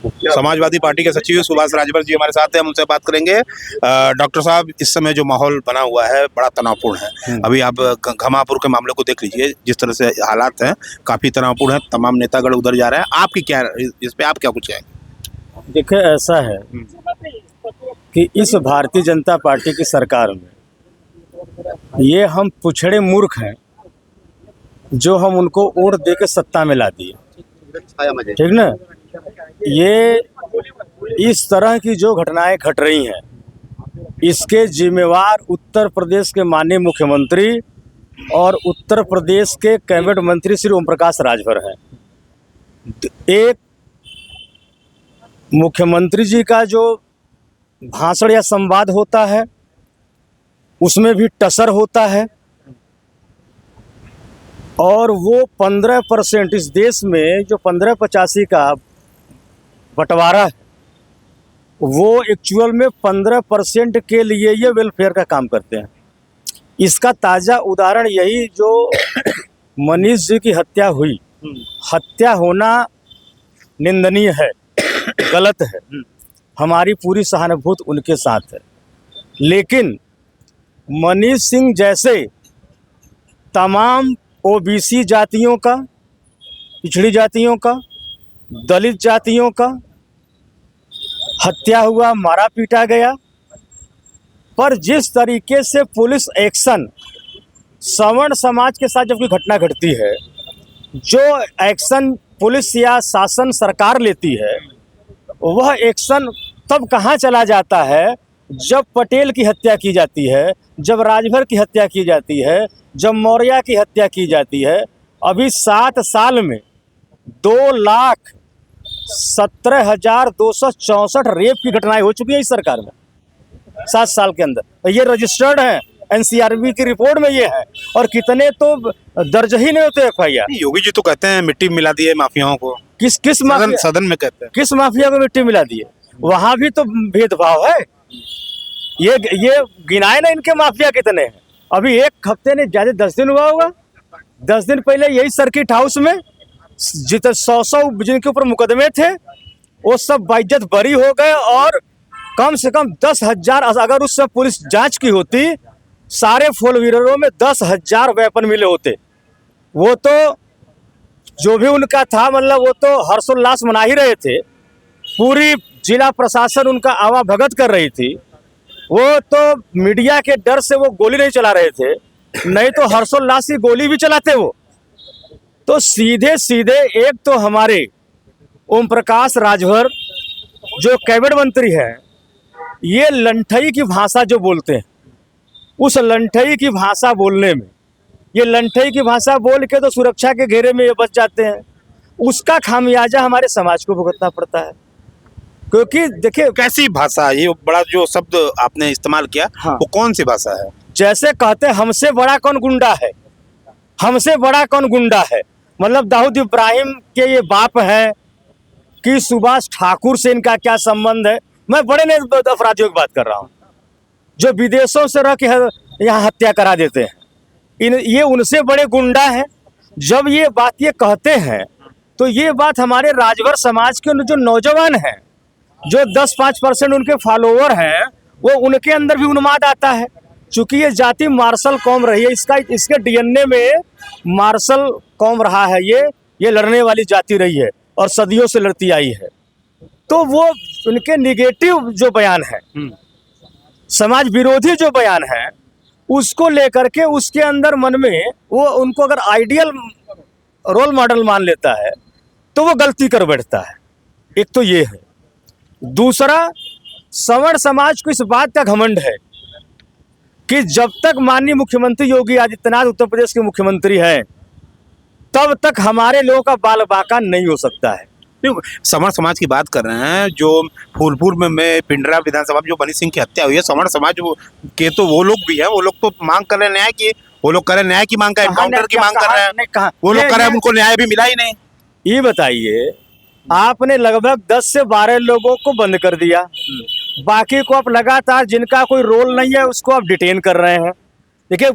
Samajwadi party के सचिव सुभाष राजभर जी हमारे साथ हैं, हम उनसे बात करेंगे। डॉक्टर साहब, इस समय जो माहौल बना हुआ है बड़ा तनावपूर्ण है। अभी आप घमापुर के मामले को देख लीजिए, जिस तरह से हालात हैं काफी तनावपूर्ण है। तमाम नेतागण उधर जा रहे हैं। आपकी क्या, इस पे आप क्या कुछ कहेंगे? देखिए, ऐसा है कि इस भारतीय जनता पार्टी की सरकार में ये हम पिछड़े मूर्ख हैं जो हम उनको वोट दे के सत्ता में ला दिए, ठीक ना। ये इस तरह की जो घटनाएं घट रही हैं इसके जिम्मेवार उत्तर प्रदेश के माननीय मुख्यमंत्री और उत्तर प्रदेश के कैबिनेट मंत्री श्री ओम प्रकाश राजभर हैं। एक मुख्यमंत्री जी का जो भाषण या संवाद होता है उसमें भी टसर होता है, और वो 15% इस देश में जो 1585 का बंटवारा है वो एक्चुअल में 15% के लिए ये वेलफेयर का काम करते हैं। इसका ताज़ा उदाहरण यही जो मनीष जी की हत्या हुई, हत्या होना निंदनीय है, गलत है, हमारी पूरी सहानुभूति उनके साथ है। लेकिन मनीष सिंह जैसे तमाम ओबीसी जातियों का, पिछड़ी जातियों का, दलित जातियों का हत्या हुआ, मारा पीटा गया, पर जिस तरीके से पुलिस एक्शन सवर्ण समाज के साथ जब कोई घटना घटती है, जो एक्शन पुलिस या शासन सरकार लेती है वह एक्शन तब कहाँ चला जाता है जब पटेल की हत्या की जाती है, जब राजभर की हत्या की जाती है, जब मौर्य की हत्या की जाती है। अभी 7 साल में 2,17,264 रेप की घटनाएं हो चुकी हैं इस सरकार में 7 साल के अंदर। ये रजिस्टर्ड है, एनसीआरबी की रिपोर्ट में ये है, और कितने तो दर्ज ही नहीं होते एफआईआर। योगी जी तो कहते हैं मिट्टी मिला दिए माफियाओं को। किस माफिया, सदन में कहते हैं किस माफिया को मिट्टी मिला दिए? वहां भी तो भेदभाव है। ये गिनाए ना इनके माफिया कितने हैं। अभी एक हफ्ते ने ज्यादा 10 दिन हुआ होगा, 10 दिन पहले यही सर्किट हाउस में जितने 100 जिनके ऊपर मुकदमे थे वो सब बाइज्जत बरी हो गए, और कम से कम 10,000, अगर उस सब पुलिस जांच की होती सारे फोर व्हीलरों में 10,000 वेपन मिले होते। वो तो जो भी उनका था, मतलब वो तो हर्षोल्लास मना ही रहे थे, पूरी जिला प्रशासन उनका आवाभगत कर रही थी। वो तो मीडिया के डर से वो गोली नहीं चला रहे थे, नहीं तो हर्षोल्लास की गोली भी चलाते वो। तो सीधे सीधे एक तो हमारे ओम प्रकाश राजभर जो कैबिनेट मंत्री हैं, ये लंठई की भाषा जो बोलते हैं, उस लंठई की भाषा बोलने में, ये लंठई की भाषा बोल के तो सुरक्षा के घेरे में ये बच जाते हैं। उसका खामियाजा हमारे समाज को भुगतना पड़ता है। क्योंकि देखिए, कैसी भाषा, ये बड़ा जो शब्द आपने इस्तेमाल किया, हाँ, वो कौन सी भाषा है? जैसे कहते हैं हमसे बड़ा कौन गुंडा है, हमसे बड़ा कौन गुंडा है। मतलब दाऊद इब्राहिम के ये बाप है कि सुभाष ठाकुर से इनका क्या संबंध है। मैं बड़े ने अपराधियों की बात कर रहा हूँ जो विदेशों से रह के यहाँ हत्या करा देते हैं। ये उनसे बड़े गुंडा हैं। जब ये बात ये कहते हैं तो ये बात हमारे राजभर समाज के जो नौजवान हैं, जो 10-5% उनके फॉलोवर हैं, वो उनके अंदर भी उन्माद आता है। चूंकि ये जाति मार्शल कौम रही है, इसके डीएनए में मार्शल कौम रहा है, ये लड़ने वाली जाति रही है और सदियों से लड़ती आई है। तो वो उनके निगेटिव जो बयान है, समाज विरोधी जो बयान है, उसको लेकर के उसके अंदर मन में वो उनको अगर आइडियल रोल मॉडल मान लेता है तो वो गलती कर बैठता है। एक तो ये है। दूसरा, सवर्ण समाज को इस बात का घमंड है कि जब तक माननीय मुख्यमंत्री योगी आदित्यनाथ उत्तर प्रदेश के मुख्यमंत्री हैं तब तक हमारे लोगों का बाल बाका नहीं हो सकता है। सवर्ण समाज की बात कर रहे हैं, जो फूलपुर में पिंडरा विधानसभा में जो मनीष सिंह की हत्या हुई है, सवर्ण समाज के तो वो लोग भी हैं, वो लोग तो मांग कर रहे हैं न्याय की, वो लोग कर रहे हैं न्याय की मांग, एनकाउंटर की मांग कर रहे हैं, वो लोग कर रहे हैं, उनको न्याय भी मिला ही नहीं। ये बताइए, आपने लगभग 10 से 12 लोगों को बंद कर दिया, बाकी को आप लगातार जिनका कोई रोल नहीं है उसको आप डिटेन कर रहे हैं। देखिए,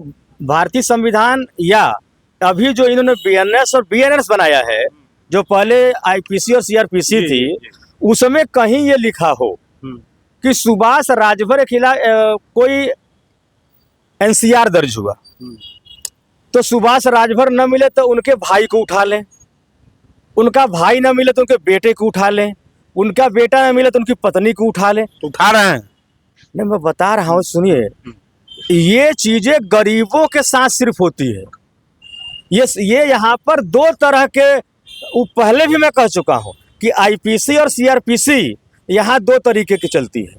भारतीय संविधान या अभी जो इन्होंने बीएनएस और बीएनएस बनाया है, जो पहले आईपीसी और सीआरपीसी थी, उसमें कहीं ये लिखा हो कि सुभाष राजभर के खिलाफ कोई एनसीआर दर्ज हुआ, तो सुभाष राजभर न मिले तो उनके भाई को उठा लें, उनका भाई न मिले तो उनके बेटे को उठा लें, उनका बेटा न मिले तो उनकी पत्नी को उठा लें। तो उठा रहे हैं। नहीं, मैं बता रहा हूँ, सुनिए, ये चीजें गरीबों के साथ सिर्फ होती है। ये यहाँ पर दो तरह के, पहले भी मैं कह चुका हूँ कि आईपीसी और सीआरपीसी यहाँ दो तरीके की चलती है।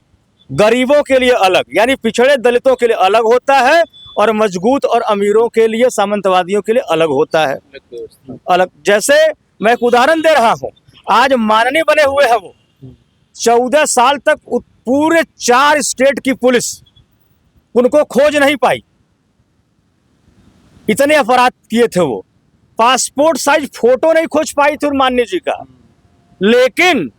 गरीबों के लिए अलग, यानी पिछड़े दलितों के लिए अलग होता है, और मजबूत और अमीरों के लिए, सामंतवादियों के लिए अलग होता है। अलग, जैसे मैं एक उदाहरण दे रहा हूँ, आज माननीय बने हुए हैं वो, 14 साल तक पूरे 4 स्टेट की पुलिस उनको खोज नहीं पाई, इतने अपराध किए थे वो। पासपोर्ट साइज फोटो नहीं खोज पाई थी माननीय जी का, लेकिन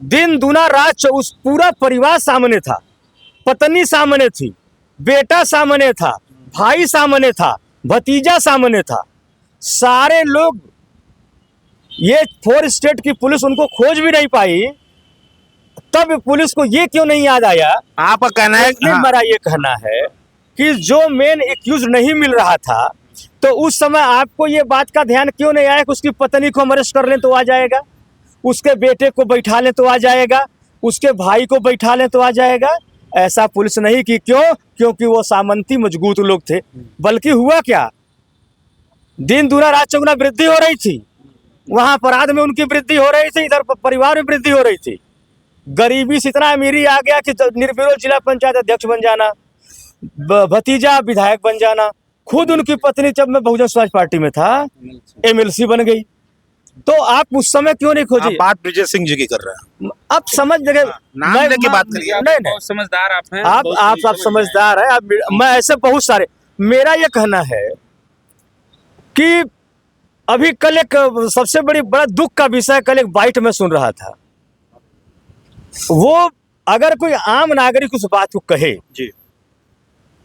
दिन दुना रात उस पूरा परिवार सामने था, पत्नी सामने थी, बेटा सामने था, भाई सामने था, भतीजा सामने था, सारे लोग। ये 4 स्टेट की पुलिस उनको खोज भी नहीं पाई, तब पुलिस को ये क्यों नहीं याद आया? आपका कहना है, मेरा ये कहना है कि जो मेन एक्यूज नहीं मिल रहा था, तो उस समय आपको ये बात का ध्यान क्यों नहीं आया कि उसकी पत्नी को हम अरेस्ट कर लें तो आ जाएगा, उसके बेटे को बैठा लें तो आ जाएगा, उसके भाई को बैठा लें तो आ जाएगा। ऐसा पुलिस नहीं की। क्यों? क्योंकि वो सामंती मजबूत लोग थे। बल्कि हुआ क्या, दिन दूना रात चौगुना वृद्धि हो रही थी, वहां अपराध में उनकी वृद्धि हो रही थी, इधर परिवार में वृद्धि हो रही थी। गरीबी से इतना अमीरी आ गया कि निर्विरोध जिला पंचायत अध्यक्ष बन जाना, भतीजा विधायक बन जाना, खुद उनकी पत्नी जब मैं बहुजन समाज पार्टी में था एमएलसी बन गई। तो आप उस समय क्यों नहीं खोजी? बात ब्रिजेश सिंह जी की कर रहे हैं, आप समझ गए, नाम लेके बात करिए। नहीं, बहुत समझदार आप हैं, आप समझदार है। मैं ऐसे बहुत सारे, मेरा ये कहना है कि अभी कल एक सबसे बड़ा दुख का विषय, कल एक बाइट में सुन रहा था, वो अगर कोई आम नागरिक उस बात को कहे जी,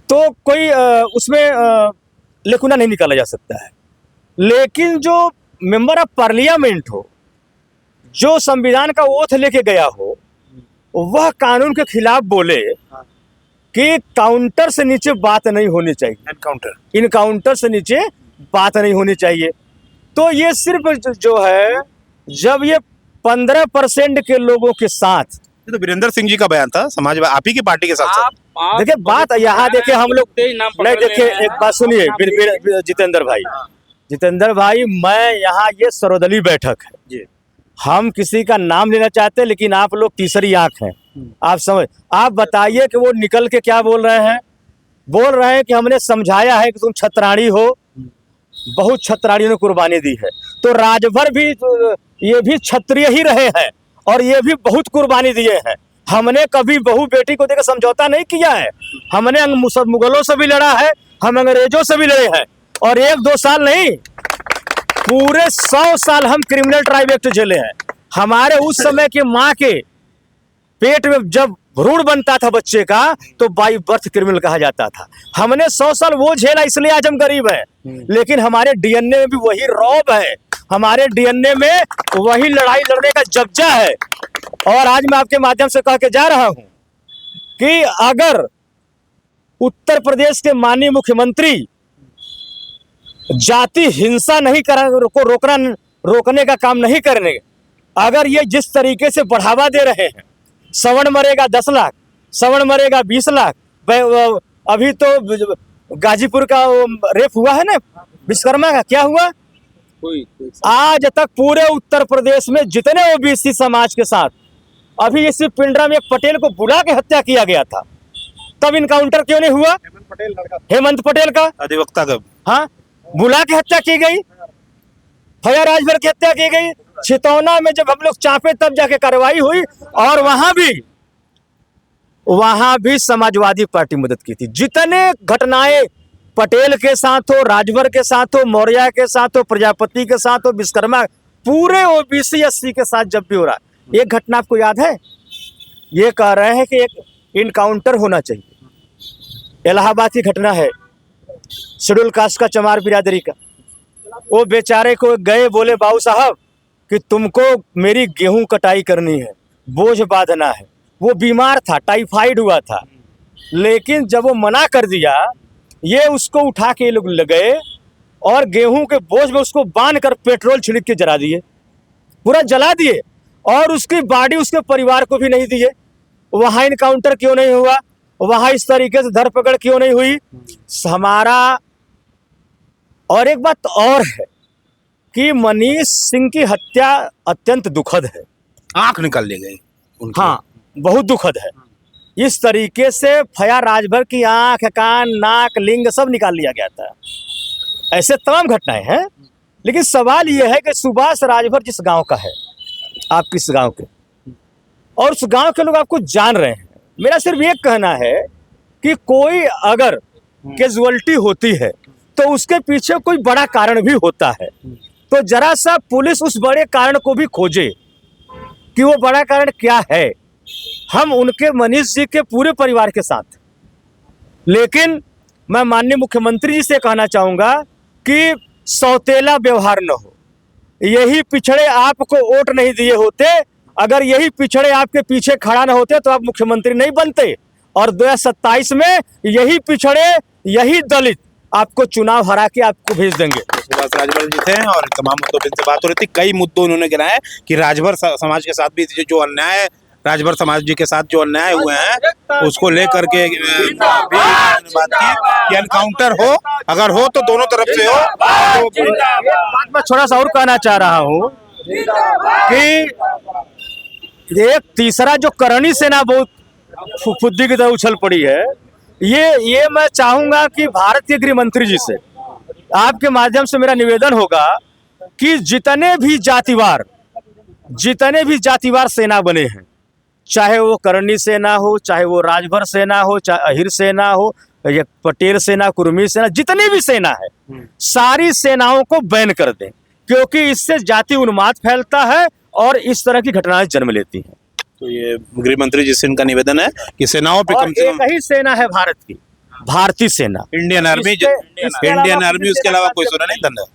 तो कोई उसमें लेखुना नहीं निकाला जा सकता है, लेकिन जो मेंबर ऑफ पार्लियामेंट हो, जो संविधान का ओथ लेके गया हो, वह कानून के खिलाफ बोले कि काउंटर से नीचे बात नहीं होनी चाहिए, इनकाउंटर से नीचे बात नहीं होनी चाहिए। तो ये सिर्फ जो है, जब ये 15% के लोगों के साथ, ये तो वीरेंद्र सिंह जी का बयान था, समाजवादी आप ही की पार्टी के साथ। देखिए बात यहाँ, देखिए हम लोग नहीं, देखिए एक बात सुनिए जितेंद्र भाई, मैं यहाँ, ये सर्वदलीय बैठक है जी, हम किसी का नाम लेना चाहते हैं, लेकिन आप लोग तीसरी आंख हैं, आप बताइए कि वो निकल के क्या बोल रहे हैं? बोल रहे हैं कि हमने समझाया है कि तुम छतरानी हो, बहुत छतरानियों ने कुर्बानी दी है। तो राजभर भी, ये भी क्षत्रिय ही रहे हैं और ये भी बहुत कुर्बानी दिए हैं। हमने कभी बहू बेटी को देकर समझौता नहीं किया है। हमने मुगलों से भी लड़ा है, हम अंग्रेजों से भी लड़े हैं, और 1-2 साल नहीं, पूरे 100 साल हम क्रिमिनल ट्राइब एक्ट झेले हैं। हमारे उस समय के माँ के पेट में जब भ्रूण बनता था बच्चे का, तो बाई बर्थ क्रिमिनल कहा जाता था। हमने 100 साल वो झेला, इसलिए आज हम गरीब हैं। लेकिन हमारे डीएनए में भी वही रौब है, हमारे डीएनए में वही लड़ाई लड़ने का जज्बा है। और आज मैं आपके माध्यम से कह के जा रहा हूं कि अगर उत्तर प्रदेश के माननीय मुख्यमंत्री जाति हिंसा नहीं रोकने का काम नहीं करेंगे, अगर ये जिस तरीके से बढ़ावा दे रहे हैं, सवर्ण मरेगा 10 लाख, सवर्ण मरेगा 20 लाख, अभी तो गाजीपुर का रेप हुआ है ना, विश्वकर्मा का क्या हुआ? आज तक पूरे उत्तर प्रदेश में जितने ओबीसी समाज के साथ, अभी इसी पिंडरा में एक पटेल को बुला के हत्या किया गया था, तब इनकाउंटर क्यों नहीं हुआ? हेमंत पटेल का अधिवक्ता का, हाँ, बुला के हत्या की गई, भैया राजभर की हत्या की गई। छितौना में जब हम लोग चापे तब जाके कार्रवाई हुई, और वहां भी समाजवादी पार्टी मदद की थी। जितने घटनाएं पटेल के साथ हो, राजभर के साथ हो, मौर्य के साथ हो, प्रजापति के साथ हो, विश्वकर्मा, पूरे ओबीसी एससी के साथ जब भी हो रहा है, एक घटना आपको याद है? ये कह रहे हैं कि एक इनकाउंटर होना चाहिए। इलाहाबाद की घटना है, शेड्यूल कास्ट का चमार बिरादरी का, वो बेचारे को गए, बोले बाबू साहब कि तुमको मेरी गेहूं कटाई करनी है, बोझ बांधना है। वो बीमार था, टाइफाइड हुआ था, लेकिन जब वो मना कर दिया, ये उसको उठा के ये लोग ले गए और गेहूं के बोझ में उसको बांध कर पेट्रोल छिड़क के जला दिए, पूरा जला दिए, और उसकी बॉडी उसके परिवार को भी नहीं दिए। वहां इनकाउंटर क्यों नहीं हुआ, वहां इस तरीके से धरपकड़ क्यों नहीं हुई हमारा। और एक बात और है कि मनीष सिंह की हत्या अत्यंत दुखद है। आंख निकाल ली गई उनकी। हाँ, बहुत दुखद है। इस तरीके से फया राजभर की आंख, कान, नाक, लिंग सब निकाल लिया गया था। ऐसे तमाम घटनाएं हैं, लेकिन सवाल यह है कि सुभाष राजभर जिस गांव का है, आप किस गांव के, और उस गांव के लोग आपको जान रहे हैं। मेरा सिर्फ ये कहना है कि कोई अगर कैजुअलिटी होती है तो उसके पीछे कोई बड़ा कारण भी होता है, तो जरा सा पुलिस उस बड़े कारण को भी खोजे कि वो बड़ा कारण क्या है। हम उनके मनीष जी के पूरे परिवार के साथ, लेकिन मैं माननीय मुख्यमंत्री जी से कहना चाहूंगा कि सौतेला व्यवहार न हो। यही पिछड़े आपको वोट नहीं दिए होते, अगर यही पिछड़े आपके पीछे खड़ा न होते तो आप मुख्यमंत्री नहीं बनते, और 2027 में यही पिछड़े, यही दलित आपको चुनाव हरा के आपको भेज देंगे। सुभाष राजभर जी थे और तमाम मुद्दों पर इनसे बात हो रही थी। कई मुद्दों उन्होंने गिनाए कि राजभर समाज के साथ भी जो अन्याय, राजभर समाज जी के साथ जो अन्याय हुए हैं उसको लेकर के भी उन्होंने बात की कि एनकाउंटर हो, अगर हो तो दोनों तरफ से हो। तो बात मैं थोड़ा सा और कहना चाह रहा हूँ कि एक तीसरा जो करणी सेना बहुत फुद्दी की तरह उछल पड़ी है, ये मैं चाहूंगा कि भारत के गृह मंत्री जी से आपके माध्यम से मेरा निवेदन होगा कि जितने भी जातिवार सेना बने हैं, चाहे वो करणी सेना हो, चाहे वो राजभर सेना हो, चाहे अहिर सेना हो, या पटेल सेना, कुर्मी सेना, जितनी भी सेना है, सारी सेनाओं को बैन कर दें, क्योंकि इससे जाति उन्माद फैलता है और इस तरह की घटनाएं जन्म लेती हैं। तो ये गृह मंत्री जी से इनका निवेदन है कि सेनाओं पे कम से कम, एक ही सेना है भारत की, भारतीय सेना, इंडियन आर्मी, इसके अलावा उसके अलावा कोई सुना नहीं। धन्यवाद।